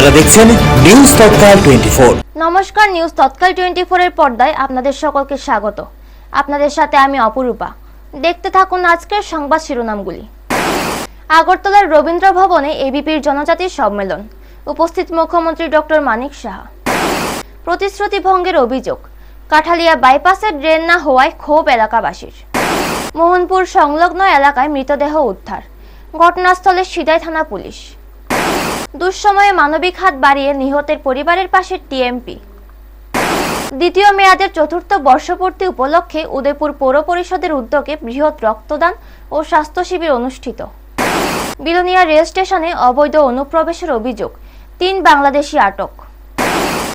আপনারা দেখছেন নিউজ তৎকাল 24। নমস্কার, নিউজ তৎকাল 24 এর পর্দায় আপনাদের সকলকে স্বাগত। আপনাদের সাথে আমি অপরূপা। দেখতে থাকুন আজকের সংবাদ শিরোনামগুলি। আগরতলার রবীন্দ্র ভবনে এবিপির জনজাতি সম্মেলন, উপস্থিত মুখ্যমন্ত্রী ডক্টর মানিক সাহা। প্রতিশ্রুতি ভঙ্গের অভিযোগ, কাঠালিয়া বাইপাসের ড্রেন না হওয়ায় ক্ষোভ এলাকাবাসীর। মোহনপুর সংলগ্ন এলাকায় মৃতদেহ উদ্ধার, ঘটনাস্থলে সিদাই থানা পুলিশ। দুঃসময়ে মানবিক হাত বাড়িয়ে নিহতের পরিবারের পাশে টিএমপি। দ্বিতীয় মেয়াদের চতুর্থ বর্ষপূর্তি উপলক্ষে উদয়পুর পৌর পরিষদের উদ্যোগে বৃহৎ রক্তদান ও স্বাস্থ্য শিবির অনুষ্ঠিত। বিলোনিয়া রেল স্টেশনে অবৈধ অনুপ্রবেশের অভিযোগ, 3 বাংলাদেশি আটক।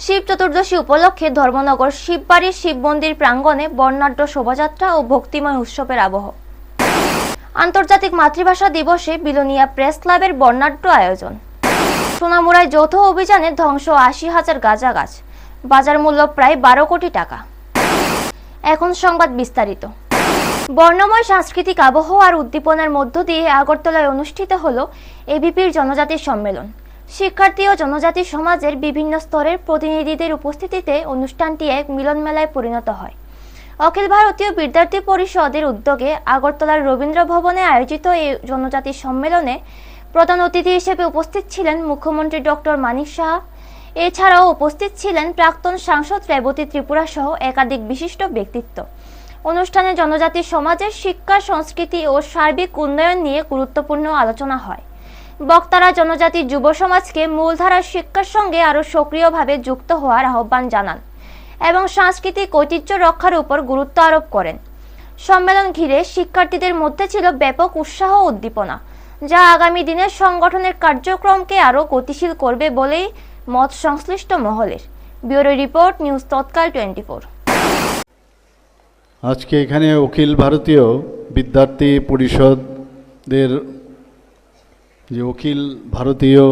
শিব চতুর্দশী উপলক্ষে ধর্মনগর শিববাড়ির শিব মন্দির প্রাঙ্গণে বর্ণাঢ্য শোভাযাত্রা ও ভক্তিময় উৎসবের আবহ। আন্তর্জাতিক মাতৃভাষা দিবসে বিলোনিয়া প্রেস ক্লাবের বর্ণাঢ্য আয়োজন। সোনামুড়ায় যৌথ অভিযানে ধ্বংস 80,000 গাঁজা গাছ, বাজার মূল্য প্রায় 12 কোটি টাকা। এখন সংবাদ বিস্তারিত। বর্ণময় সাংস্কৃতিক আবহ আর উদ্দীপনার মধ্য দিয়ে আগরতলায় অনুষ্ঠিত হলো এবিপির জনজাতি সম্মেলন। শিক্ষার্থী ও জনজাতি সমাজের বিভিন্ন স্তরের প্রতিনিধিদের উপস্থিতিতে অনুষ্ঠানটি এক মিলন মেলায় পরিণত হয়। অখিল ভারতীয় বিদ্যার্থী পরিষদের উদ্যোগে আগরতলার রবীন্দ্র ভবনে আয়োজিত এই জনজাতি সম্মেলনে প্রধান অতিথি হিসেবে উপস্থিত ছিলেন মুখ্যমন্ত্রী ডক্টর মানিক সাহা। এছাড়াও উপস্থিত ছিলেন প্রাক্তন সাংসদ রেবতী ত্রিপুরা সহ একাধিক বিশিষ্ট ব্যক্তিত্ব। অনুষ্ঠানে জনজাতি সমাজের শিক্ষা, সংস্কৃতি ও সার্বিক উন্নয়ন নিয়ে গুরুত্বপূর্ণ আলোচনা হয়। বক্তারা জনজাতি যুব সমাজকে মূলধারার শিক্ষার সঙ্গে আরও সক্রিয়ভাবে যুক্ত হওয়ার আহ্বান জানান এবং সাংস্কৃতিক ঐতিহ্য রক্ষার উপর গুরুত্ব আরোপ করেন। সম্মেলন ঘিরে শিক্ষার্থীদের মধ্যে ছিল ব্যাপক উৎসাহ ও উদ্দীপনা, যা আগামী দিনের সংগঠনের কার্যক্রমকে আরও গতিশীল করবে বলেই মত সংশ্লিষ্ট মহলের। Bureau report, news Tatkal 24। আজকে এখানে অখিল ভারতীয় বিদ্যার্থী পরিষদের যে অখিল ভারতীয়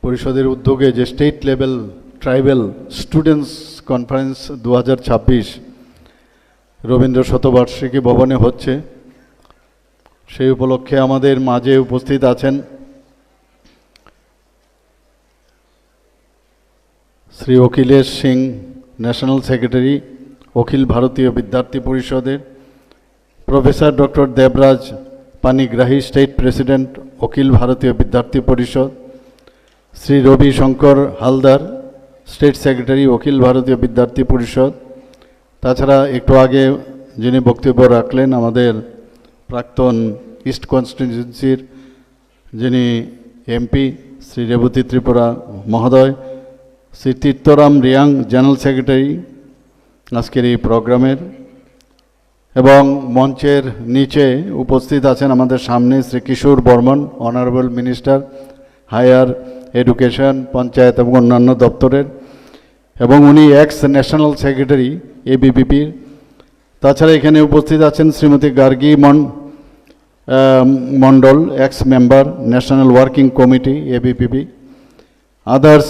পরিষদের উদ্যোগে যে state level tribal students conference 2026 Rabindra শতবার্ষিকী ভবনে হচ্ছে, সেই উপলক্ষে আমাদের মাঝে উপস্থিত আছেন শ্রী অখিলেশ সিং, ন্যাশনাল সেক্রেটারি অখিল ভারতীয় বিদ্যার্থী পরিষদের, professor doctor Debraj Panigrahi, state president Akhil Bharatiya Vidyarthi Parishad, Shri Rabi Shankar Haldar, state secretary Akhil Bharatiya Vidyarthi পরিষদ। তাছাড়া একটু আগে যিনি বক্তব্য রাখলেন আমাদের প্রাক্তন ইস্ট কনস্টিটিউয়েন্সির যিনি এমপি শ্রী রেবতী ত্রিপুরা মহোদয়, শ্রী তীর্থরাম রিয়াং, জেনারেল সেক্রেটারি আজকের এই প্রোগ্রামের, এবং মঞ্চের নিচে উপস্থিত আছেন আমাদের সামনে Shri Kishore Barman, honourable minister higher education, Panchayat এবং অন্যান্য দপ্তরের, এবং উনি এক্স ন্যাশনাল সেক্রেটারি এবিপিপির। তাছাড়া এখানে উপস্থিত আছেন Shrimati Gargi Mondal, ex member national working committee ABPP. Others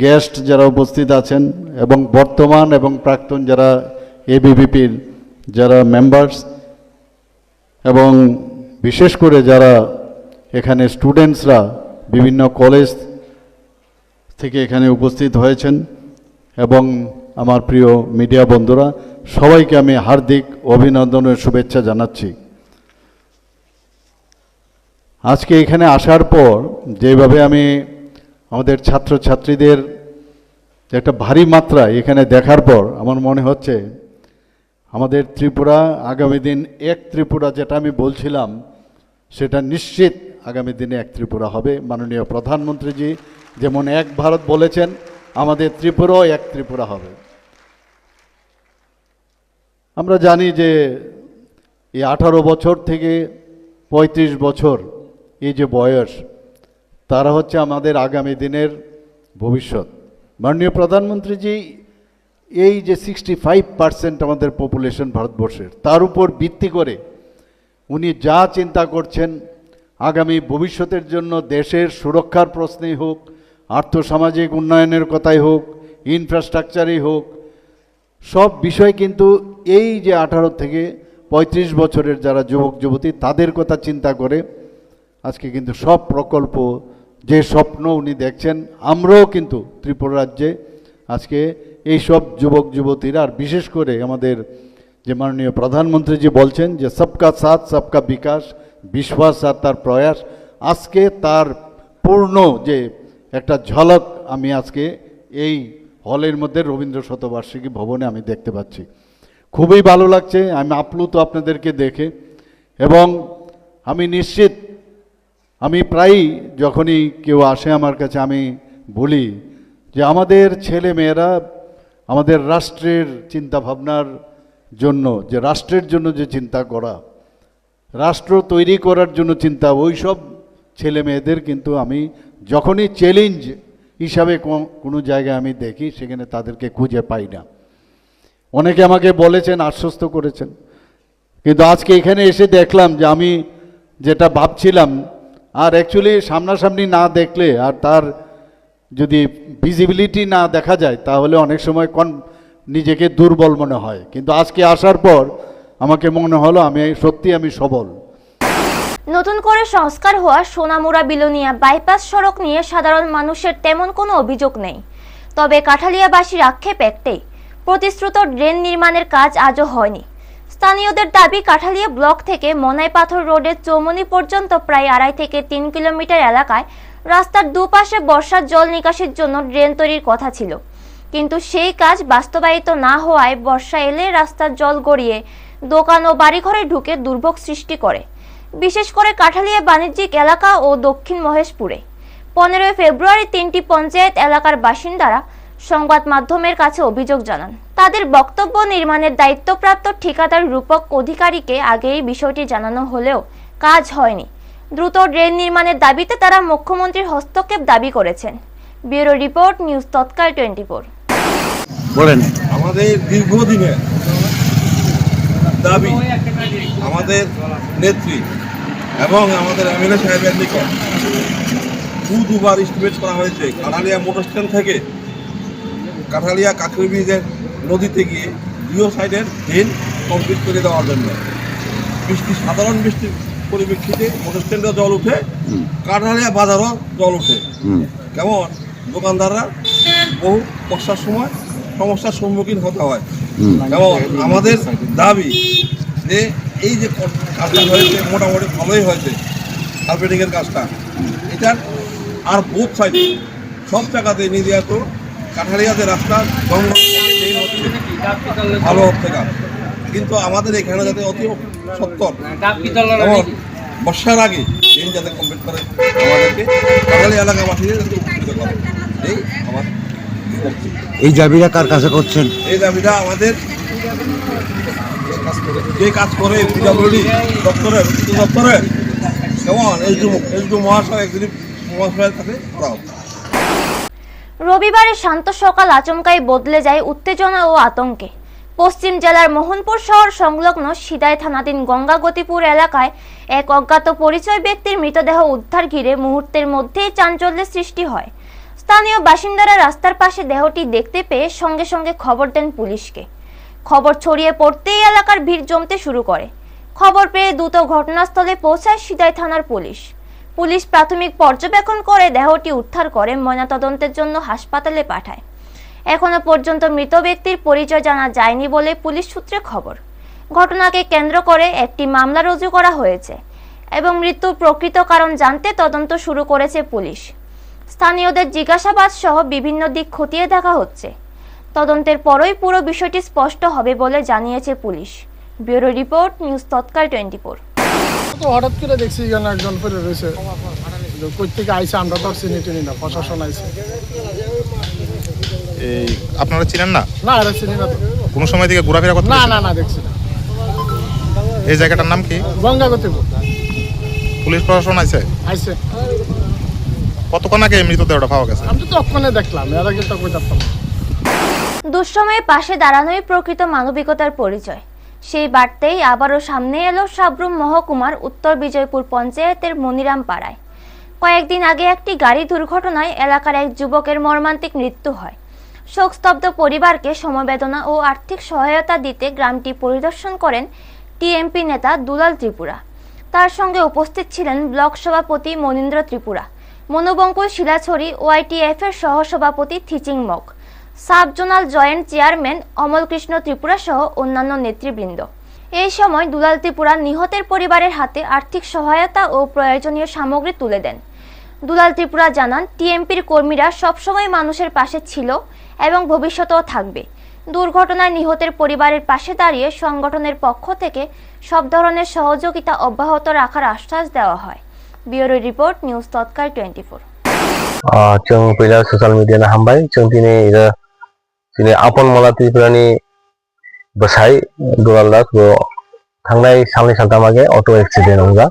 guest যারা উপস্থিত আছেন এবং বর্তমান এবং প্রাক্তন যারা এবিপিপির যারা মেম্বার্স, এবং বিশেষ করে যারা এখানে স্টুডেন্টসরা বিভিন্ন কলেজ থেকে এখানে উপস্থিত হয়েছেন, এবং আমার প্রিয় মিডিয়া বন্ধুরা, সবাইকে আমি হার্দিক অভিনন্দন ও শুভেচ্ছা জানাচ্ছি। আজকে এখানে আসার পর যেভাবে আমি আমাদের ছাত্রছাত্রীদের একটা ভারী মাত্রা এখানে দেখার পর আমার মনে হচ্ছে আমাদের ত্রিপুরা আগামী দিন এক ত্রিপুরা, যেটা আমি বলছিলাম সেটা নিশ্চিত আগামী দিনে এক ত্রিপুরা হবে। মাননীয় প্রধানমন্ত্রীজি যেমন এক ভারত বলেছেন, আমাদের ত্রিপুরাও এক ত্রিপুরা হবে। আমরা জানি যে এই 18 বছর থেকে 35 বছর এই যে বয়স, তারা হচ্ছে আমাদের আগামী দিনের ভবিষ্যৎ। মাননীয় প্রধানমন্ত্রীজি এই যে 65% আমাদের পপুলেশন ভারতবর্ষের, তার উপর ভিত্তি করে উনি যা চিন্তা করছেন আগামী ভবিষ্যতের জন্য, দেশের সুরক্ষার প্রশ্নেই হোক, আর্থসামাজিক উন্নয়নের কথাই হোক, ইনফ্রাস্ট্রাকচারই হোক, সব বিষয় কিন্তু এই যে 18 থেকে 35 বছরের যারা যুবক যুবতী, তাদের কথা চিন্তা করে আজকে কিন্তু সব প্রকল্প যে স্বপ্ন উনি দেখছেন, আমরাও কিন্তু ত্রিপুরা রাজ্যে আজকে এই সব যুবক যুবতীরা, আর বিশেষ করে আমাদের যে মাননীয় প্রধানমন্ত্রী যে বলছেন যে সবকা সাথ সবকা বিকাশ, বিশ্বাস আর তার প্রয়াস, আজকে তার পূর্ণ যে একটা ঝলক আমি আজকে এই হলের মধ্যে রবীন্দ্র শতবার্ষিকী ভবনে আমি দেখতে পাচ্ছি। খুবই ভালো লাগছে, আমি আপ্লুত আপনাদেরকে দেখে। এবং আমি নিশ্চিত, আমি প্রায়ই যখনই কেউ আসে আমার কাছে আমি বলি যে আমাদের ছেলে মেয়েরা আমাদের রাষ্ট্রের চিন্তা ভাবনার জন্য, যে রাষ্ট্রের জন্য যে চিন্তা করা, রাষ্ট্র তৈরি করার জন্য চিন্তা, ওই সব ছেলে মেয়েদের কিন্তু আমি যখনই চ্যালেঞ্জ হিসাবে কোনো জায়গায় আমি দেখি, সেখানে তাদেরকে খুঁজে পাই না। অনেকে আমাকে বলেছেন, আশ্বস্ত করেছেন, কিন্তু আজকে এখানে এসে দেখলাম যে আমি যেটা ভাবছিলাম, আর অ্যাকচুয়ালি সামনাসামনি না দেখলে আর তার যদি ভিজিবিলিটি না দেখা যায় তাহলে অনেক সময় নিজেকে দুর্বল মনে হয়, কিন্তু আজকে আসার পর আমাকে মনে হলো আমি সবল। নতুন করে সংস্কার হওয়া সোনামুড়া বিলোনিয়া বাইপাস সড়ক নিয়ে সাধারণ মানুষের তেমন কোনো অভিযোগ নেই। তবে কাঠালিয়াবাসীর আক্ষেপ একটাই, প্রতিশ্রুত ড্রেন নির্মাণের কাজ আজও হয়নি। স্থানীয়দের দাবি, কাঠালিয়া ব্লক থেকে মনাইপাথর রোডের চৌমনি পর্যন্ত প্রায় 2.5 থেকে 3 কিলোমিটার এলাকায় রাস্তার দুপাশে বর্ষার জল নিকাশির জন্য ড্রেন তৈরির কথা ছিল, কিন্তু সেই কাজ বাস্তবায়িত না হওয়ায় বর্ষা এলে রাস্তার জল গড়িয়ে দোকান ও বাড়িঘরে ঢুকে দুর্ভোগ সৃষ্টি করে, বিশেষ করে কাঠালিয়া বাণিজ্যিক এলাকা ও দক্ষিণ মহেশপুরে। 15 ফেব্রুয়ারি 3টি পঞ্চায়েত এলাকার বাসিন্দারা সংবাদ মাধ্যমের কাছে অভিযোগ জানান। তাদের বক্তব্য, নির্মাণের দায়িত্বপ্রাপ্ত ঠিকাদার রূপক অধিকারীকে আগেই বিষয়টি জানানো হলেও কাজ হয়নি। দ্রুত ড্রেন নির্মাণের দাবিতে তারা মুখ্যমন্ত্রীর হস্তক্ষেপ দাবি করেছেন। Bureau report, news Tatkal 24। বলেন। আমাদের দীর্ঘদিনের দাবি আমাদের নেত্রী এবং আমাদের এমএলএ সাহেবের নিকট দুবার এস্টিমেট করা হয়েছে কাঠালিয়া মোটর স্ট্যান্ড থেকে কাঠালিয়া কাকরি ব্রিজের নদীতে গিয়ে দুই সাইডের ড্রেন কমপ্লিট করে দেওয়ার জন্য। সাধারণ বৃষ্টির পরিপ্রেক্ষিতে মোটর স্ট্যান্ডেও জল উঠে, কাঠালিয়া বাজারও জল উঠে। কেমন দোকানদাররা বহু বর্ষার সময় সমস্যার সম্মুখীন হতে হয়। এবং আমাদের দাবি যে এই যে কাজটা হয়েছে মোটামুটি ভালোই হয়েছে, কার্পেটিংয়ের কাজটা, এটার আর বোথ সাইডে সব জায়গাতে নির্যাত কাঠালিয়াতে রাস্তা ভালো হচ্ছে কাজ, কিন্তু আমাদের এখানে যাতে অতি সত্তর বর্ষার আগে ট্রেন যাতে কমপ্লিট করে আমাদেরকে কাঠালিয়া এলাকাবাসীদের যাতে উপকৃত করে, এই আমার। এই দাবিটা কার কাছে করছেন? এই দাবিটা আমাদের যে কাজ করে পিডব্লিউডি দপ্তরের কেমন এসডি মহাশয় মহাশয়ের কাছে করা হচ্ছে। রবিবারে শান্ত সকাল আচমকাই বদলে যায় উত্তেজনা ও আতঙ্কে। পশ্চিম জেলার মোহনপুর শহর সংলগ্ন সিদাই থানাধীন গঙ্গাগতিপুর এলাকায় এক অজ্ঞাত পরিচয় ব্যক্তির মৃতদেহ উদ্ধার ঘিরে মুহূর্তের মধ্যেই চাঞ্চল্যের সৃষ্টি হয়। স্থানীয় বাসিন্দারা রাস্তার পাশে দেহটি দেখতে পেয়ে সঙ্গে সঙ্গে খবর দেন পুলিশকে। খবর ছড়িয়ে পড়তেই এলাকার ভিড় জমতে শুরু করে। খবর পেয়ে দ্রুত ঘটনাস্থলে পৌঁছায় সিদাই থানার পুলিশ। পুলিশ প্রাথমিক পর্যবেক্ষণ করে দেহটি উদ্ধার করে ময়নাতদন্তের জন্য হাসপাতালে পাঠায়। এখনো পর্যন্ত মৃত ব্যক্তির পরিচয় জানা যায়নি বলে পুলিশ সূত্রে খবর। ঘটনাকে কেন্দ্র করে একটি মামলা রুজু করা হয়েছে এবং মৃত্যুর প্রকৃত কারণ জানতে তদন্ত শুরু করেছে পুলিশ। স্থানীয়দের জিজ্ঞাসাবাদ সহ বিভিন্ন দিক খতিয়ে দেখা হচ্ছে। তদন্তের পরই পুরো বিষয়টি স্পষ্ট হবে বলে জানিয়েছে police. Bureau report, news Tatkal 24। তো হঠাৎ করে দেখছি এখানে একজন পরে রয়েছে, কই থেকে আইসে আমরা তো চিনি না, প্রশাসন আইসে। এই আপনারা চিনেন না? না, এটা চিনি না তো। কোনো সময় থেকে ঘোরাফেরা করতে? না দেখছি না। এই জায়গাটার নাম কি? গঙ্গাগতিপুর। পুলিশ প্রশাসন আইছে? আইসে। কতক্ষণ আগে মৃতদেহটা পাওয়া গেছে? আমি তো ওখানে দেখলাম, এর আগে তো কই দেখতাম না। দুঃসময়ে পাশে দাঁড়ানোই প্রকৃত মানবিকতার পরিচয়। সেই বার্তাই আবারও সামনে এলো সাবরুম মহকুমার উত্তর বিজয়পুর পঞ্চায়েতের মনিরাম পাড়ায়। কয়েকদিন আগে একটি গাড়ি দুর্ঘটনায় এলাকার এক যুবকের মর্মান্তিক মৃত্যু হয়। শোকস্তব্ধ পরিবারকে সমবেদনা ও আর্থিক সহায়তা দিতে গ্রামটি পরিদর্শন করেন টিএমপি নেতা দুলাল ত্রিপুরা। তার সঙ্গে উপস্থিত ছিলেন ব্লক সভাপতি মনীন্দ্র ত্রিপুরা, মনোবঙ্কুল শিলাছড়ি ওয়াইটিএফ এর সহসভাপতি Thiching Mok, sub zonal joint chairman Amal Krishna Tripura সহ অন্যান্য নেতৃবৃন্দ। এই সময় দুলাল ত্রিপুরা নিহতের পরিবারের হাতে আর্থিক সহায়তা ও প্রয়োজনীয় সামগ্রী তুলে দেন। দুলাল ত্রিপুরা জানান, টিএমপির কর্মীরা সবসময় মানুষের পাশে ছিল এবং ভবিষ্যতেও থাকবে। দুর্ঘটনায় নিহতের পরিবারের পাশে দাঁড়িয়ে সংগঠনের পক্ষ থেকে সব ধরনের সহযোগিতা অব্যাহত রাখার আশ্বাস দেওয়া হয়। Bureau report, news Tatkal 24। जों पहिला ससियेल मिडियाना हामबाय जों दिनै आपन मला त्रिपुरानि बसाय दुलाल दास थांनाय साननै सानथाम आगे अट' एक्सिडेन्ट हमगा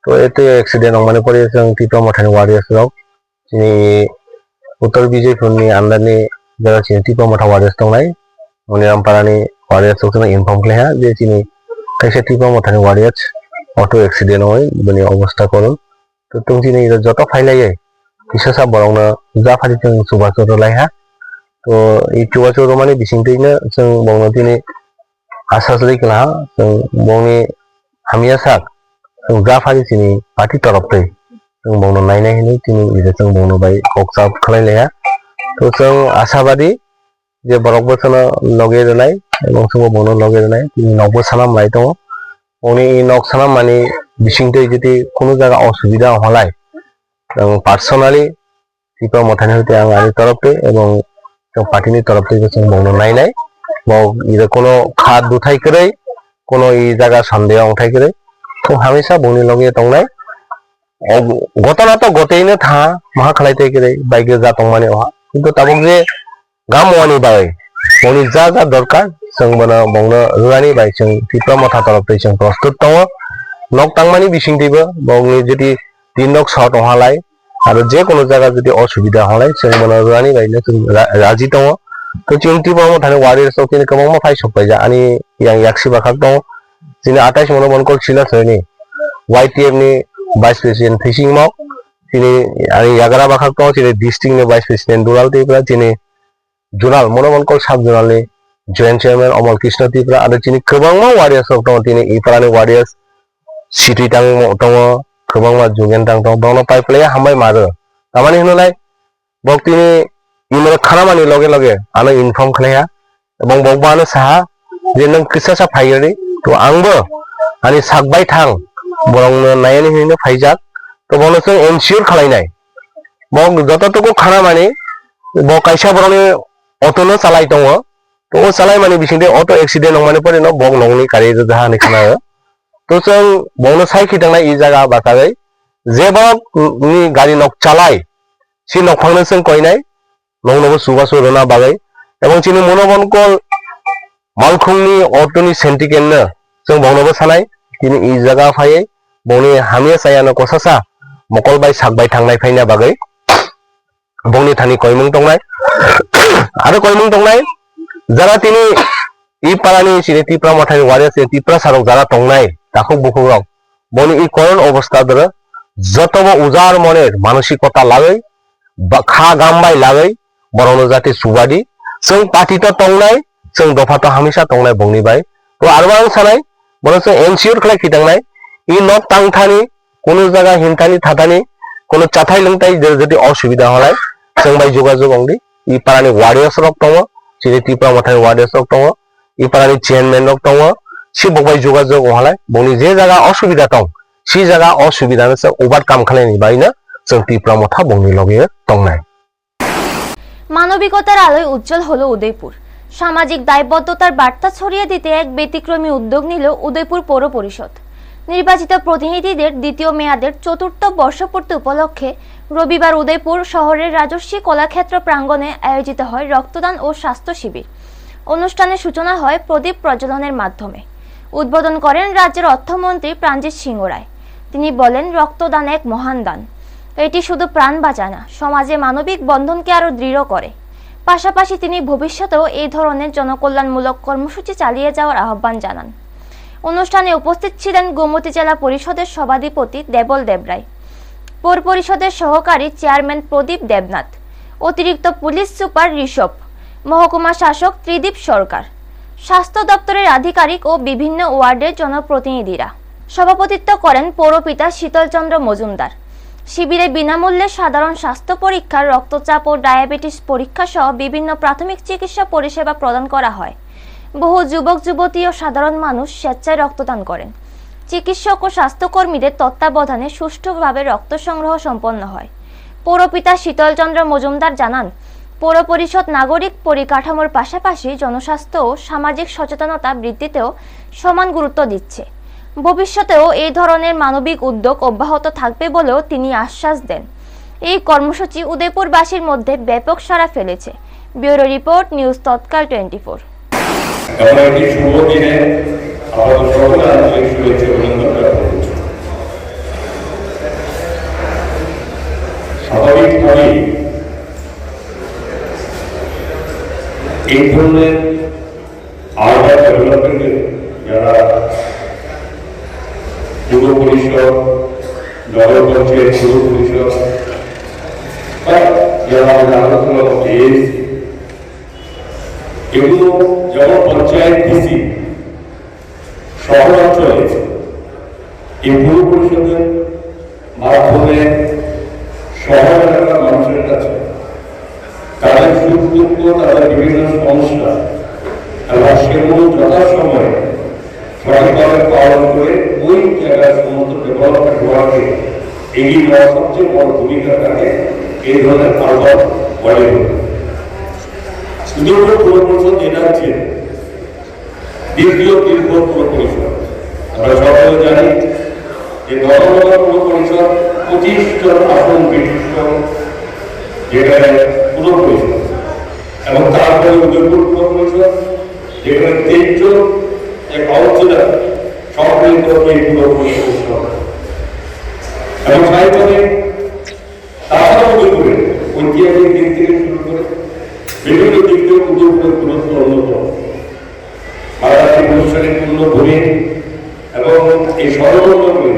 तो एते एक्सिडेन्ट हमनानै परे जों त्रिपुरा मथानि वारियार्स रक दिनै उत्तर बिजयपुरनि आन्दारनि जायगा त्रिपुरा मथा वारियार्स दंनाय मनिरामपारानि वारियार्स जों इनफर्म खालाया जे दिनै खायसे त्रिपुरा मथानि वारियार्स अट' एक्सिडेन्ट होय बेनि अबस्था करन तो जों दिनै जत फाइलायै किसा बरंनो जाफारि जों सुबाचर लायहा तो ई सुबाचर माने बिसिंदैनो जों बंनो दिनै आसासलै कला जों बंनि हामिया साक जों जाफारि दिनै पार्टी तरफै जों बंनो नायनायनि दिनै जों बंनो बाय कक्साब खालायलाया तो जों आशाबादी जे बरक बसनो लगे रनाय एबं जों बंनो लगे रनाय दिनै नबो सानाम लाय दङ बंनि नक सानाम माने बिसिंदै जुदि कोनो जायगा असुबिदा हलाय पार्सोनाली त्रिपुरा मथानि होते आं आंनि तरफै एवं जों पार्टीनि तरफै जों बंनो नायनाय इधर कोनो खाद दुथाय करे कोनो ई जायगा सन्देह अंथाय करे तो हमेशा बंनि लगे दंनाय घटना तो गतेयैनो था मा खालायथाय करे बाइक जा दंमाने अहा किन्तु ताबक जे गामवानि बाय बंनि जा दरकार जों बंनो रुवानि बाय जों त्रिपुरा मथा तरफै जों प्रस्तुत दङ नक तांमानि बिसिंदैबो बंनि जुदि तीन नक शट अहालाय आरो जे कोनो जायगा जुदि असुबिदा हलाय जों बनो रुवानि बायनो जों राजि दङ तो जों त्रिपुरा मथानि वारियार्स औ गोबां फाइ सफायजा आंनि याक्सि बाखाक दङ दिनै 28 मनोबंकुल शिलाछड़िनि वाइटिएफ नि भाइस प्रेसिडेन्ट थैसिं मक दिनै आंनि यागारा बाखाक दङ दिनै डिस्ट्रिक्टनि भाइस प्रेसिडेन्ट दुलाल त्रिपुरा दिनै जोनाल मनोबंकुल साब जोनालनि जयेन्ट चेयारमेन अमल कृष्ण त्रिपुरा आरो दिनै गोबां वारियार्स दङ दिनै इपारानि वारियार्स सिटी दङ गोबां जुगेन दङ दङ पाइपलाय हामबाय मारो तामानि होनलाय बक्तिनि इमर खानामानि लगे लगे आनो इनफर्म खालाया एवं बगबानो साहा जे नों किसा फाइगोरि तो आंबो आंनि सागबाय थां बरंनो नायनि होनो फाइजाक तो बनो जों एनसियर खालायनाय बग जतटुकु खानामानि ब कायसा बरंनि अट'नो चालाय दङ तो ओ चालाय माने बिसिंदे अट' एक्सिडेन्ट हमनानै परे न बग नंनि गारि जाहानि खानायो तो जों बनो साइखि थांनाय ई जायगा बाकागै जेबो नि गारि नक चालाय सि नखफांनो जों कयनाय नंनोबो सुबासो रोना बागै एवं चिनि मनोबंकुल मालखुंनि अट'नि सेन्टिकेननो जों बंनोबो सानाय दिनै ई जायगा फायै बंनि हामिया सायानो कसासा मकलबाय सागबाय थांनाय फायना बागै बंनि थानि कयमुं दंनाय आरो कयमुं दंनाय जारा तिनि ई पारानि सिनि त्रिपुरा मथानि वारियार्स त्रिपुरा सारक जारा दंनाय ताखौ बुखुरक बंनि ई करन अबस्था दर जतबो उजार मनेर मानसिकता लागै खा गामबाय लागै बरनो जाति सुबादि जों पार्टी तो तंनाय जों दफा तो हमेशा तंनाय बंनि बाय तो आरो आं सानाय बरनो जों एनसियर खालाय खिदांनाय ई नक तांथानि कोनो जायगा हिंथानि थाथानि कोनो चाथाय लोंथाय जुदि असुबिदा हलाय जों बाय जगाजग अंदि ई पारानि वारियार्स रक दङ जेरै त्रिपुरा मथानि वारियार्स रक दङ ई पारानि चेयारमेन रक दङ सि बगबाय जगाजग हलाय बंनि जे जायगा असुबिदा दं सि जायगा असुबिदानो जों ओभारकाम खालायनि बायनो जों त्रिपुरा मथा बंनि लगे दंनाय। মানবিকতার আলোয় উজ্জ্বল হলো উদয়পুর। সামাজিক দায়বদ্ধতার বার্তা ছড়িয়ে দিতে এক ব্যতিক্রমী উদ্যোগ নিল উদয়পুর পৌর পরিষদ। নির্বাচিত প্রতিনিধিদের দ্বিতীয় মেয়াদের চতুর্থ বর্ষপূর্তি উপলক্ষে রবিবার উদয়পুর শহরের রাজস্বী কলাক্ষেত্র প্রাঙ্গণে আয়োজিত হয় রক্তদান ও স্বাস্থ্য শিবির। অনুষ্ঠানের সূচনা হয় প্রদীপ প্রজ্বলনের মাধ্যমে। উদ্বোধন করেন রাজ্যের অর্থমন্ত্রী প্রাণজিৎ সিংহ রায়। তিনি বলেন, রক্তদান এক মহান দান। এটি শুধু প্রাণ বাঁচায় না, সমাজে মানবিক বন্ধনকে আরো দৃঢ় করে। পাশাপাশি তিনি ভবিষ্যতেও এই ধরনের জনকল্যাণমূলক কর্মসূচি চালিয়ে যাওয়ার আহ্বান জানান। অনুষ্ঠানে উপস্থিত ছিলেন গোমতী জেলা পরিষদের সভাধিপতি দেবল দেবরায়, পৌর পরিষদের সহকারী চেয়ারম্যান প্রদীপ দেবনাথ, অতিরিক্ত পুলিশ সুপার ঋষভ, মহকুমা শাসক ত্রিদীপ সরকার, স্বাস্থ্য দপ্তরের আধিকারিক ও বিভিন্ন ওয়ার্ডের জনপ্রতিনিধিরা। সভাপতিত্ব করেন পৌরপিতা শীতলচন্দ্র মজুমদার। শিবিরে বিনামূল্যে সাধারণ স্বাস্থ্য পরীক্ষা, রক্তচাপ ও ডায়াবেটিস পরীক্ষা সহ বিভিন্ন প্রাথমিক চিকিৎসা পরিষেবা প্রদান করা হয়। বহু যুবক যুবতী ও সাধারণ মানুষ স্বেচ্ছায় রক্তদান করেন। চিকিৎসক ও স্বাস্থ্যকর্মীদের তত্ত্বাবধানে সুষ্ঠুভাবে রক্ত সংগ্রহ সম্পন্ন হয়। পৌরপিতা শীতলচন্দ্র মজুমদার জানান, পৌর পরিষদ নাগরিক পরিকাঠামোর পাশাপাশি জনস্বাস্থ্য ও সামাজিক সচেতনতা বৃদ্ধিতেও সমান গুরুত্ব দিচ্ছে। ভবিষ্যতেও এই ধরনের মানবিক উদ্যোগ অব্যাহত থাকবে বলেও তিনি আশ্বাস দেন। এই কর্মসূচি উদয়পুরবাসীর মধ্যে ব্যাপক সাড়া ফেলেছে। Bureau report, news Tatkal 24। স্বাভাবিকভাবেই এই ধরনের আর্বান ডেভেলপমেন্টে যারা যুব পরিষদ, নগর পঞ্চায়েত, যুব পরিষদ যারা আমাদের আলোচনা এসেছি, এগুলো যেমন পঞ্চায়েত ডিসি শহরাঞ্চলে এই পৌর পরিষদের মাধ্যমে শহর এলাকার মানুষের কাছে তাদের সুখ দুঃখ, তাদের বিভিন্ন সমস্যা এবং সেগুলো যথাসময়ে সঠিকভাবে পালন করে ওই জায়গায় সমস্ত ডেভেলপমেন্ট হওয়াকে এগিয়ে নেওয়ার সবচেয়ে বড় ভূমিকা থাকে এই ধরনের আহ্বান বলে। উদয়পুর পৌর পরিষদ এটা হচ্ছে দ্বিতীয় দীর্ঘ পৌর পরিষদ। আমরা সকলে জানি যে নগর পৌর পরিষদ 25 জন আসন বিশিষ্ট যেখানে পুরো পরিষদ, এবং তারপরে উদয়পুর পৌর পরিষদ যেখানে 23 জন কাউন্সিলর সম্মিলিত এই পুরো পরিষদ, এবং সাইডে তাছাড়া উদয়পুরে ঐতিহাসিক দিক থেকে শুরু করে বিভিন্ন দিক থেকে উদয়পুরের গুরুত্ব অন্যতম। বারাণসী প্রশাসনিক পূর্ণভূমি এবং এই সর্বমূল্যে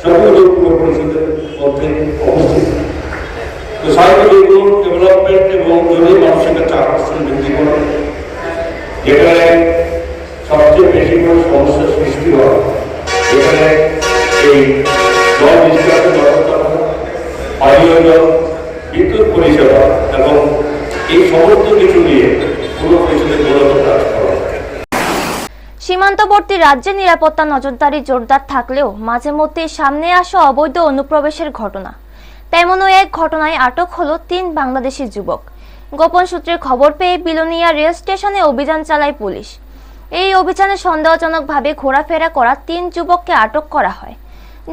সবই উদয়পুর পরিষদের মধ্যে অবস্থিত। তো সাইকেল ডেভেলপমেন্ট এবং জরুরি মানুষের কাছে আকর্ষণ বৃদ্ধি করে, যেখানে সবচেয়ে বেশি করে সমস্যার সৃষ্টি হয়, যেখানে এই জল নিষ্কাশন ব্যবস্থা, পানীয় জল, বিদ্যুৎ পরিষেবা এবং এই সমস্ত কিছু নিয়ে পুরো পরিষদের মূলত কাজ করা। সীমান্তবর্তী রাজ্যে নিরাপত্তা নজরদারি জোরদার থাকলেও মাঝে মধ্যে সামনে আসা অবৈধ অনুপ্রবেশের ঘটনা। তেমনই এক ঘটনায় আটক হলো 3 বাংলাদেশি যুবক। গোপন সূত্রে খবর পেয়ে বিলোনিয়া রেল স্টেশনে অভিযান চালায় পুলিশ। এই অভিযানে সন্দেহজনকভাবে ঘোরাফেরা করা 3 যুবককে আটক করা হয়।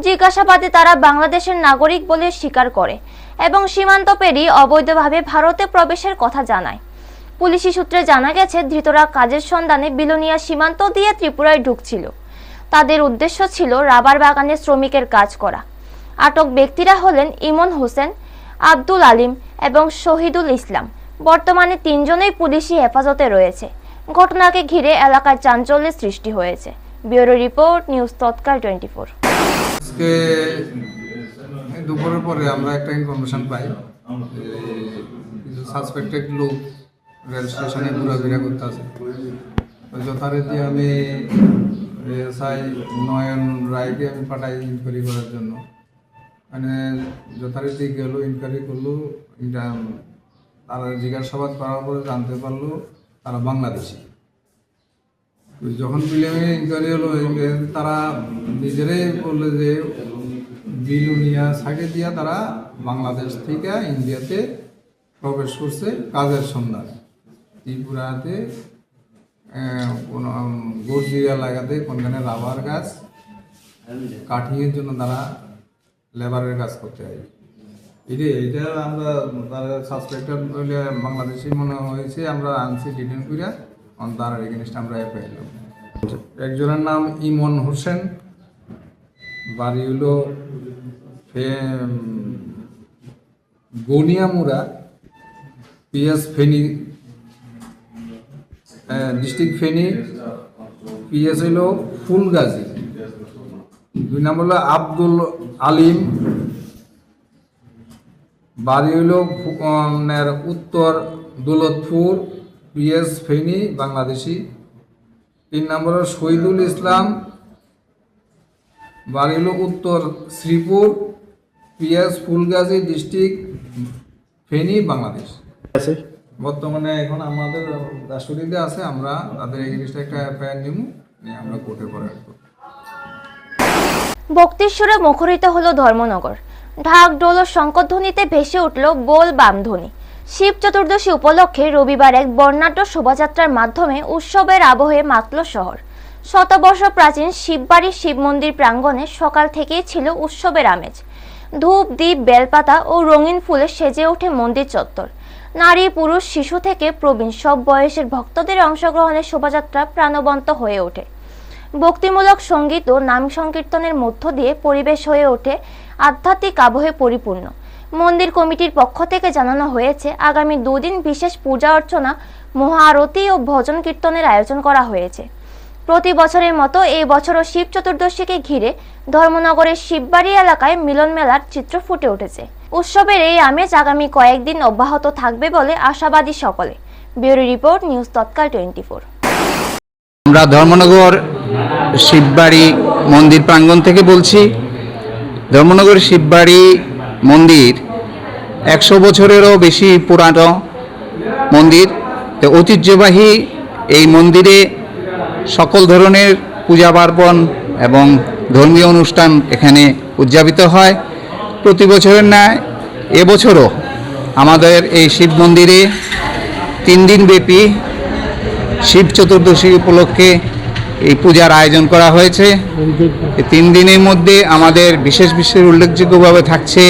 জিজ্ঞাসাবাদে তারা বাংলাদেশের নাগরিক বলে স্বীকার করে এবং সীমান্ত পেরিয়ে অবৈধভাবে ভারতে প্রবেশের কথা জানায়। পুলিশি সূত্রে জানা গেছে, ধৃতরা কাজের সন্ধানে বিলোনিয়া সীমান্ত দিয়ে ত্রিপুরায় ঢুকছিল। তাদের উদ্দেশ্য ছিল রাবার বাগানে শ্রমিকের কাজ করা। আটক ব্যক্তিরা হলেন ইমন হোসেন, আব্দুল আলিম এবং শহীদুল ইসলাম। বর্তমানে 3 জনই পুলিশি হেফাজতে রয়েছে। ঘটনাকে ঘিরে এলাকায় চাঞ্চল্যের সৃষ্টি হয়েছে। Bureau report, news Tatkal 24। আজকে দুপুরের পরে আমরা একটা ইনফরমেশন পাই, কিছু সাসপেক্টেড লোক রেল স্টেশনে ঘোরাফেরা করতে আছে। যথারীতি আমি এসআই নয়ন রায়কে আমি পাঠাই ইনকোয়ারি করার জন্য। মানে যথারীতি গেল, ইনকোয়ারি করলো, তারা জিজ্ঞাসাবাদ করার পরে জানতে পারলো তারা বাংলাদেশি। যখন প্রিলিমিনারি ইনকোয়ারি হলো, তারা নিজেরাই বললো যে বিলুনিয়া সাইডে দিয়া তারা বাংলাদেশ থেকে ইন্ডিয়াতে প্রবেশ করছে কাজের সন্ধানে। ত্রিপুরাতে কোনো গর্জিয়া লাগাতে কোনখানে রাবার গাছ কাটিংয়ের জন্য তারা লেবারের কাজ করতে হয়। এইটা আমরা তারা সাসপেক্টেড হইলে বাংলাদেশি মনে হয়েছে, আমরা আনছি ডিটেন করিয়া তার এগেনস্ট আমরা এফআইআর করলাম। একজনের নাম ইমন হোসেন, বাড়ি হলো Ganiyamura, PS Feni, district Feni. PS হইল ফুলগাজী। 2 নম্বর হলো আব্দুল আলিম, বাড়ি হইল উত্তর দৌলতপুর, পিএস ফেনী, বাংলাদেশি। 3 নম্বর শহীদুল ইসলাম, বাড়ি হলো উত্তর শ্রীপুর, পিএস ফুলগাজী ডিস্ট্রিক্ট, ফেনী, বাংলাদেশ। বর্তমানে এখন আমাদের রাষ্ট্রপতিতে আছে, আমরা তাদের এগেইনস্টে একটা এফআইআর নিব, নিয়ে আমরা কোর্টে ফরওয়ার্ড করব। ভক্তির সুরে মুখরিত হলো ধর্মনগর। ঢাক ঢোল ও শঙ্খধ্বনিতে ভেসে উঠল বোল বাম ধ্বনি। শিব চতুর্দশী উপলক্ষে রবিবার এক বর্ণাঢ্য শোভাযাত্রার মাধ্যমে উৎসবের আবহে মাতল শহর। শতবর্ষ প্রাচীন শিববাড়ি শিব মন্দির প্রাঙ্গণে সকাল থেকেই ছিল উৎসবের আমেজ। ধূপ, দ্বীপ, বেলপাতা ও রঙিন ফুলে সেজে ওঠে মন্দির চত্বর। নারী, পুরুষ, শিশু থেকে প্রবীণ সব বয়সের ভক্তদের অংশগ্রহণে শোভাযাত্রা প্রাণবন্ত হয়ে ওঠে। ভক্তিমূলক সঙ্গীত ও নাম সংকীর্তনের মধ্য দিয়ে পরিবেশ হয়ে ওঠে আধ্যাত্মিক আবহে পরিপূর্ণ। মন্দির কমিটির পক্ষ থেকে জানানো হয়েছে, আগামী 2 দিন বিশেষ পূজা অর্চনা, মহা আরতি ও ভজন কীর্তনের আয়োজন করা হয়েছে। প্রতি বছরের মতো এই বছরও শিব চতুর্দশীকে ঘিরে ধর্মনগরের শিববাড়ি এলাকায় মিলন মেলার চিত্র ফুটে উঠেছে। উৎসবের এই আমেজ আগামী কয়েকদিন অব্যাহত থাকবে বলে আশাবাদী সকলে। Bureau report, news Tatkal 24। আমরা ধর্মনগর শিববাড়ি মন্দির প্রাঙ্গণ থেকে বলছি। ধর্মনগর শিববাড়ি মন্দির 100 বছরেরও বেশি পুরানো মন্দির। তো ঐতিহ্যবাহী এই মন্দিরে সকল ধরনের পূজা পার্বণ এবং ধর্মীয় অনুষ্ঠান এখানে উদযাপিত হয়। প্রতি বছরের ন্যায় এবছরও আমাদের এই শিব মন্দিরে 3 দিন ব্যাপী শিব চতুর্দশী উপলক্ষে এই পূজার আয়োজন করা হয়েছে। এই 3 দিনের মধ্যে আমাদের বিশেষ বিশেষ উল্লেখযোগ্যভাবে থাকছে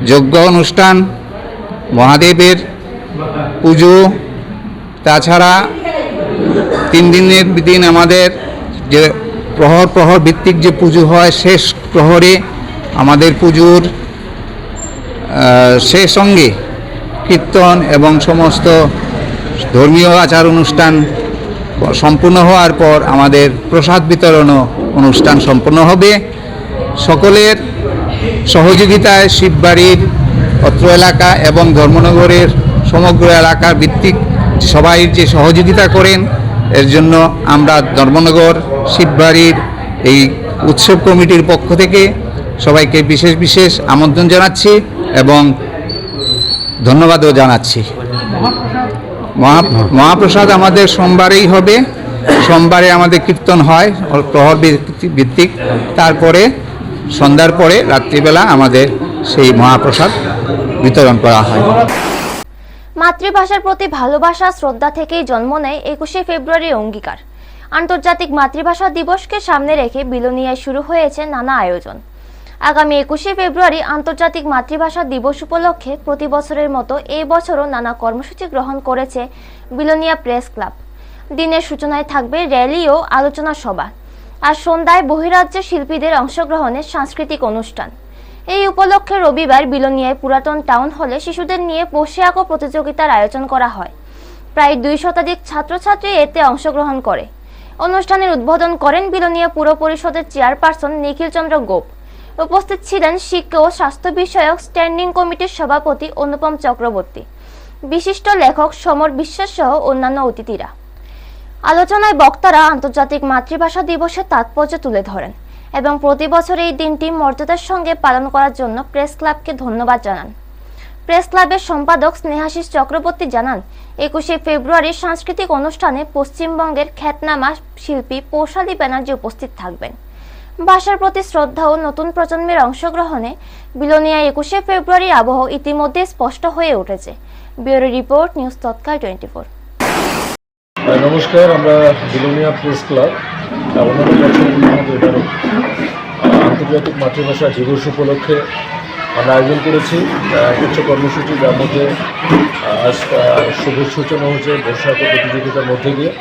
যজ্ঞ অনুষ্ঠান, মহাদেবের পুজো, তাছাড়া 3 দিনের দিন আমাদের যে প্রহর ভিত্তিক যে পুজো হয়, শেষ প্রহরে আমাদের পুজোর শেষ সঙ্গে কীর্তন এবং সমস্ত ধর্মীয় আচার অনুষ্ঠান সম্পূর্ণ হওয়ার পর আমাদের প্রসাদ বিতরণও অনুষ্ঠান সম্পন্ন হবে। সকলের সহযোগিতায় শিববাড়ির অত্র এলাকা এবং ধর্মনগরের সমগ্র এলাকার ভিত্তিক সবাই যে সহযোগিতা করেন, এর জন্য আমরা ধর্মনগর শিববাড়ির এই উৎসব কমিটির পক্ষ থেকে সবাইকে বিশেষ বিশেষ আমন্ত্রণ জানাচ্ছি এবং ধন্যবাদও জানাচ্ছি। মহাপ্রসাদ আমাদের সোমবারেই হবে। সোমবারে আমাদের কীর্তন হয় প্রহর ভিত্তিক, তারপরে সন্ধ্যার পরে রাত্রিবেলা আমাদের সেই মহাপ্রসাদ বিতরণ করা হয়। মাতৃভাষার প্রতি ভালোবাসা, শ্রদ্ধা থেকেই জন্ম নেয় 21শে ফেব্রুয়ারির অঙ্গীকার। আন্তর্জাতিক মাতৃভাষা দিবসকে সামনে রেখে বিলোনিয়ায় শুরু হয়েছে নানা আয়োজন। আগামী 21শে ফেব্রুয়ারি আন্তর্জাতিক মাতৃভাষা দিবস উপলক্ষে প্রতি বছরের মতো এই বছরও নানা কর্মসূচি গ্রহণ করেছে বিলোনিয়া প্রেস ক্লাব। দিনের সূচনায় থাকবে র্যালি ও আলোচনা সভা, আর সন্ধ্যায় বহিরাজ্যের শিল্পীদের অংশগ্রহণে সাংস্কৃতিক অনুষ্ঠান। এই উপলক্ষে রবিবার বিলোনিয়ায় পুরাতন টাউন হলে শিশুদের নিয়ে বসে আঁকো প্রতিযোগিতার আয়োজন করা হয়। প্রায় 2 শতাধিক ছাত্রছাত্রী এতে অংশগ্রহণ করে। অনুষ্ঠানের উদ্বোধন করেন বিলোনিয়া পুর পরিষদের চেয়ারপারসন নিখিল চন্দ্র গোপ। উপস্থিত ছিলেন শিক্ষা ও স্বাস্থ্য বিষয়ক স্ট্যান্ডিং কমিটির সভাপতি অনুপম চক্রবর্তী, বিশিষ্ট লেখক সমর বিশ্বাস সহ অন্যান্য অতিথিরা। আলোচনায় বক্তারা আন্তর্জাতিক মাতৃভাষা দিবসের তাৎপর্য তুলে ধরেন এবং প্রতি বছর এই দিনটি মর্যাদার সঙ্গে পালন করার জন্য প্রেস ক্লাবকে ধন্যবাদ জানান। প্রেস ক্লাবের সম্পাদক স্নেহাশিস চক্রবর্তী জানান, 21শে ফেব্রুয়ারি সাংস্কৃতিক অনুষ্ঠানে পশ্চিমবঙ্গের খ্যাতনামা শিল্পী পৌশালী ব্যানার্জি উপস্থিত থাকবেন। ভাষার প্রতি শ্রদ্ধা ও নতুন প্রজন্মের অংশগ্রহণে বিলোনিয়া 21শে ফেব্রুয়ারি আবহ ইতিমধ্যে স্পষ্ট হয়ে উঠেছে। Bureau report, news Tatkal 24। নমস্কার, আমরা বিলোনিয়া প্রেস ক্লাব অন্যান্য বছরের মতো এবারও আন্তর্জাতিক মাতৃভাষা দিবস উপলক্ষে আমরা আয়োজন করেছি কিছু কর্মসূচি, যার মধ্যে আজ শুভ সূচনা হচ্ছে বর্ষাক প্রতিযোগিতার মধ্যে দিয়ে।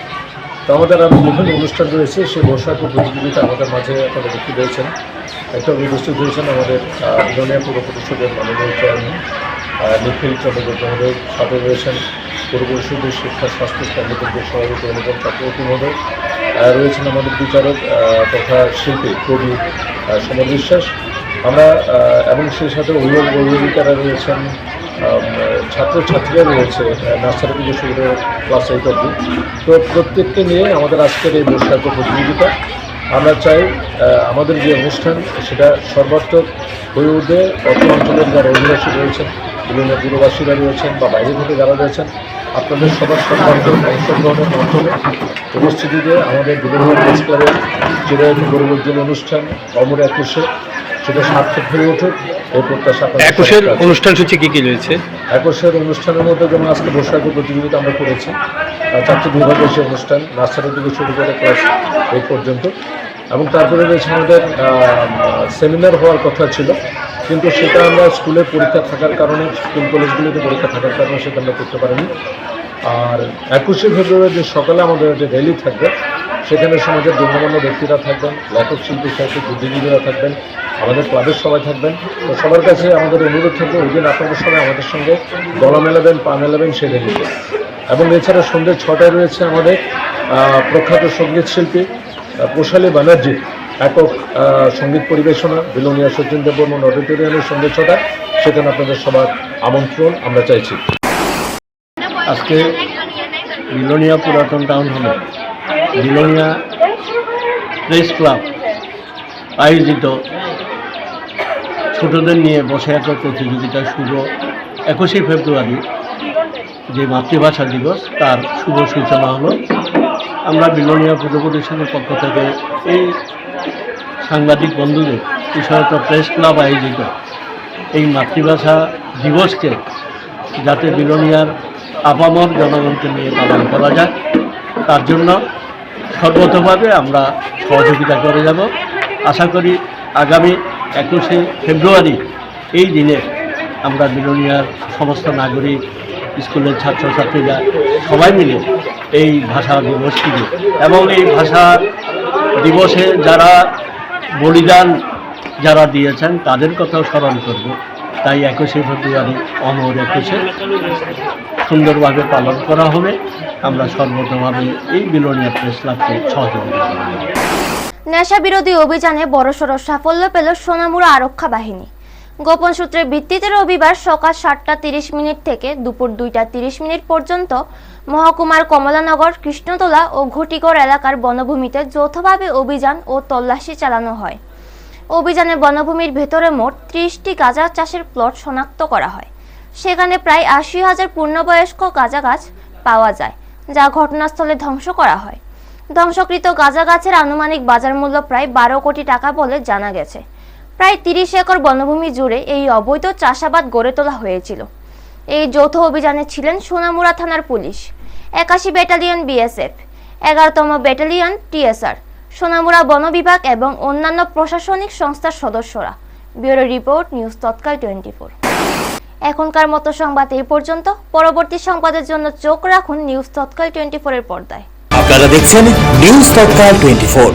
তো আমাদের আরও বিভিন্ন অনুষ্ঠান রয়েছে। সেই বর্ষাক প্রতিযোগিতা আমাদের মাঝে আপনারা দেখতে পেয়েছেন। একটা উপস্থিত হয়েছেন আমাদের বিলোনিয়া পুর পরিষদের মাননীয় চেয়ারম্যান নিখিল চন্দ্র গোপ মহোদয়, সাথে রয়েছেন পুর পরিষদের শিক্ষা স্বাস্থ্য কর্মকর্তা সভাপতি অনুপম চক্রবর্তী মহোদয়, রয়েছেন আমাদের বিচারক তথা শিল্পী কবি সমর বিশ্বাস। আমরা এবং সেই সাথে অভিভাবক অভিভাবিকারা রয়েছেন, ছাত্রছাত্রীরা রয়েছে নার্সারি থেকে শুরু করে ক্লাস 8 অবধি। তো প্রত্যেককে নিয়ে আমাদের আজকের এই বর্ষাক প্রতিযোগিতা। আমরা চাই আমাদের যে অনুষ্ঠান সেটা সর্বাত্মক হয়ে উঠবে। অত অঞ্চলের যারা অধিবাসী রয়েছেন, বিভিন্ন দূরবাসীরা রয়েছেন বা বাইরে থেকে যারা রয়েছেন, আপনাদের সবার সর্বাত্মক অংশগ্রহণের মাধ্যমে উপস্থিতিতে আমাদের বিলোনিয়া প্রেস ক্লাবের চিরায়ত গৌরবোজ্জ্বল অনুষ্ঠান অমর 21 সেটা সার্থক হয়ে উঠুক এই প্রত্যাশা। 21-এর অনুষ্ঠান সূচি কি রয়েছে? 21-এর অনুষ্ঠানের মধ্যে যেমন আজকে বৈশাখী প্রতিযোগিতা আমরা করেছি, 4টি বিভাগের সে অনুষ্ঠান, নার্সারি থেকে শুরু করে ক্লাস 8 পর্যন্ত, এবং তারপরে রয়েছে আমাদের সেমিনার হওয়ার কথা ছিল, কিন্তু সেটা আমরা স্কুলে পরীক্ষা থাকার কারণে, স্কুল কলেজগুলিতে পরীক্ষা থাকার কারণে সেটা আমরা করতে পারিনি। আর 21শে ফেব্রুয়ারি যে সকালে আমাদের যে র্যালি থাকবে, সেখানে সমাজের গণ্যমান্য ব্যক্তিরা থাকবেন, লেখক, শিল্পী, সাহিত্যিক, বুদ্ধিজীবীরা থাকবেন, আমাদের ক্লাবের সবাই থাকবেন। তো সবার কাছে আমাদের অনুরোধ থাকবে ওই দিন আপনাদের সবাই আমাদের সঙ্গে গলা মেলাবেন, পা মেলাবেন সেই র্যালিতে। এবং এছাড়া সন্ধ্যে 6টায় রয়েছে আমাদের প্রখ্যাত সঙ্গীত শিল্পী পোশালী ব্যানার্জির একক সঙ্গীত পরিবেশনা বিলোনিয়া সচিন দেব বর্মন অডিটোরিয়ামের সন্ধ্যে 6টায়। সেখানে আপনাদের সবার আমন্ত্রণ আমরা চাইছি। আজকে বিলোনিয়া পুরাতন টাউন হলে বিলোনিয়া প্রেস ক্লাব আয়োজিত ছোটদের নিয়ে বসে আঁকা প্রতিযোগিতা শুভ 21শে ফেব্রুয়ারি যে মাতৃভাষা দিবস তার শুভ সূচনা হলো। আমরা বিলোনিয়া পুজো প্রতিষ্ঠানের পক্ষ থেকে এই সাংবাদিক বন্ধুদের বিশেষত প্রেস ক্লাব আয়োজিত এই মাতৃভাষা দিবসকে যাতে বিলোনিয়ার আপামর জনগণকে নিয়ে পালন করা যায়, তার জন্য সর্বতভাবে আমরা সহযোগিতা করে যাব। আশা করি আগামী 21শে ফেব্রুয়ারি এই দিনে আমরা বিলোনিয়ার সমস্ত নাগরিক, স্কুলের ছাত্রছাত্রীরা সবাই মিলে এই ভাষা দিবসটিকে এবং এই ভাষা দিবসে যারা বলিদান যারা দিয়েছেন তাদের কথাও স্মরণ করব। তাই 21শে ফেব্রুয়ারি অমর 21শে সুন্দরভাবে পালন করা হবে। আমরা সর্বতভাবে এই বিলোনিয়া প্রেস ক্লাবকে সহযোগিতা করব। নেশা বিরোধী অভিযানে বড়সড় সাফল্য পেল সোনামুড়া আরক্ষা বাহিনী। গোপন সূত্রের ভিত্তিতে রবিবার সকাল 7:30 থেকে দুপুর 2:30 পর্যন্ত মহকুমার কমলানগর, কৃষ্ণতলা ও ঘটিগড় এলাকার বনভূমিতে যৌথভাবে অভিযান ও তল্লাশি চালানো হয়। অভিযানে বনভূমির ভেতরে মোট 30টি গাঁজা চাষের প্লট শনাক্ত করা হয়। সেখানে প্রায় 80,000 পূর্ণবয়স্ক গাঁজা গাছ পাওয়া যায়, যা ঘটনাস্থলে ধ্বংস করা হয়। ধ্বংসকৃত গাঁজা গাছের আনুমানিক বাজার মূল্য প্রায় 12 কোটি টাকা বলে জানা গেছে। প্রায় 30 একর বনভূমি জুড়ে এই অবৈধ চাষাবাদ গড়ে তোলা হয়েছিল। এই যৌথ অভিযানে ছিলেন সোনামুড়া থানার পুলিশ, 81 ব্যাটালিয়ন বিএসএফ, 11তম ব্যাটালিয়ন টিএসআর, সোনামুড়া বন বিভাগ এবং অন্যান্য প্রশাসনিক সংস্থার সদস্যরা। Bureau report, news Tatkal 24। এখনকার মতো সংবাদ এই পর্যন্ত। পরবর্তী সংবাদের জন্য চোখ রাখুন নিউজ তৎকাল 24 এর পর্দায়। আপনারা দেখছেন নিউজ তৎকাল 24।